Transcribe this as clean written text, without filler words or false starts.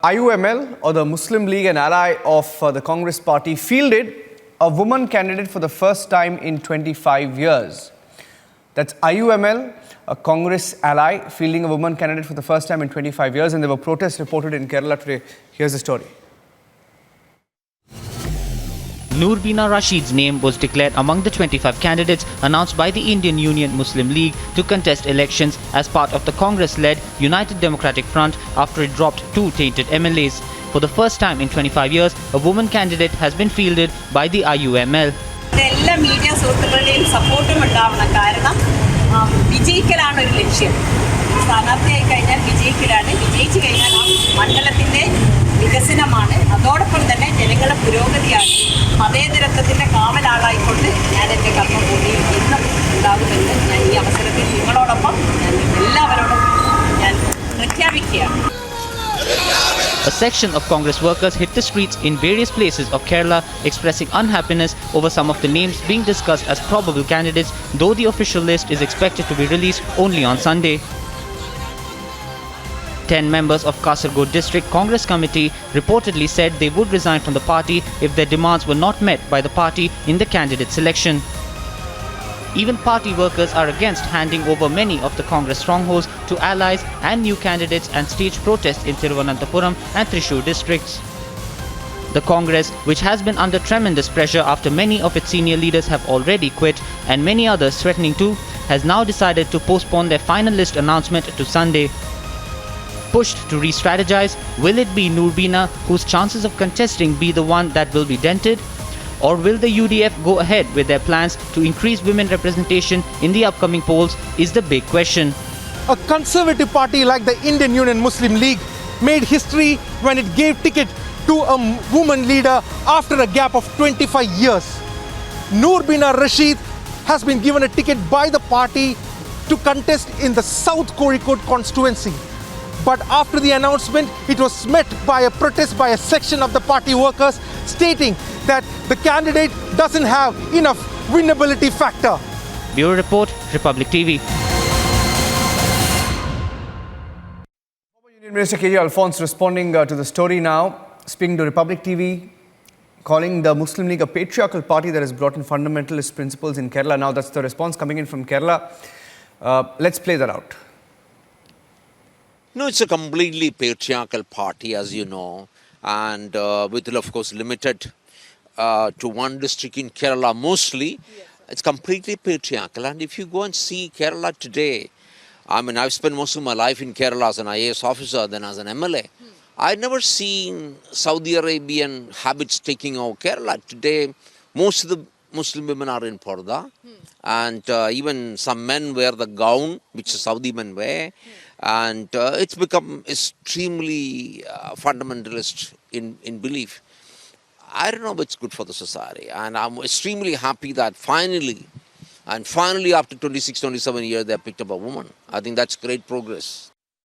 IUML, or the Muslim League, an ally of the Congress party, fielded a woman candidate for the first time in 25 years. That's IUML, a Congress ally, fielding a woman candidate for the first time in 25 years. And there were protests reported in Kerala today. Here's the story. Noorbina Rashid's name was declared among the 25 candidates announced by the Indian Union Muslim League to contest elections as part of the Congress-led United Democratic Front after it dropped two tainted MLAs. For the first time in 25 years, a woman candidate has been fielded by the IUML. എല്ലാ media സുഹൃത്തുക്കളുടെയും സപ്പോർട്ടും ഉണ്ടാവണം. കാരണം വിജയിക്കലാണ് ഒരു ലക്ഷ്യം. സ്ഥാനാർത്ഥിയായി കഴിഞ്ഞാൽ വിജയിക്കലാണ്. വിജയിച്ചു കഴിഞ്ഞാൽ ആ മണ്ഡലത്തിൻ്റെ വികസനമാണ്. അതോടൊപ്പം തന്നെ ജനങ്ങളുടെ പുരോഗതിയാണ്. മതേതരത്വത്തിൻ്റെ കാവലാളായിക്കൊണ്ട് ഞാൻ എൻ്റെ കർമ്മഭൂമിയിൽ ഇന്നും ഉണ്ടാകുമെന്ന് ഞാൻ ഈ അവസരത്തിൽ നിങ്ങളോടൊപ്പം ഞാൻ എല്ലാവരോടും ഞാൻ പ്രഖ്യാപിക്കുകയാണ്. A section of Congress workers hit the streets in various places of Kerala expressing unhappiness over some of the names being discussed as probable candidates, though the official list is expected to be released only on Sunday. 10 members of Kasaragod District Congress Committee reportedly said they would resign from the party if their demands were not met by the party in the candidate selection. Even party workers are against handing over many of the Congress strongholds to allies and new candidates and staged protests in Thiruvananthapuram and Thrissur districts. The Congress, which has been under tremendous pressure after many of its senior leaders have already quit and many others threatening to, has now decided to postpone their final list announcement to Sunday. Pushed to re-strategize, will it be Noorbina whose chances of contesting be the one that will be dented? Or will the UDF go ahead with their plans to increase women representation in the upcoming polls is the big question. A conservative party like the Indian Union Muslim League made history when it gave ticket to a woman leader after a gap of 25 years. Noorbina Rashid has been given a ticket by the party to contest in the South Kozhikode constituency. But after the announcement, it was met by a protest by a section of the party workers stating that the candidate doesn't have enough winnability factor. Bureau Report, Republic TV. Former Union Minister K.J. Alphonse responding to the story now, speaking to Republic TV, calling the Muslim League a patriarchal party that has brought in fundamentalist principles in Kerala. Now that's the response coming in from Kerala. Let's play that out. No, it's a completely patriarchal party, as you know, and with, of course, limited to one district in Kerala mostly. Yes. It's completely patriarchal. And if you go and see Kerala today, I mean, I've spent most of my life in Kerala as an IAS officer, then as an MLA. I've never seen Saudi Arabian habits taking over Kerala. Today, most of the Muslim women are in Parda, and even some men wear the gown, which the Saudi men wear. And it's become extremely fundamentalist in belief. I don't know if it's good for the society. And I'm extremely happy that finally after 26, 27 years, they picked up a woman. I think that's great progress.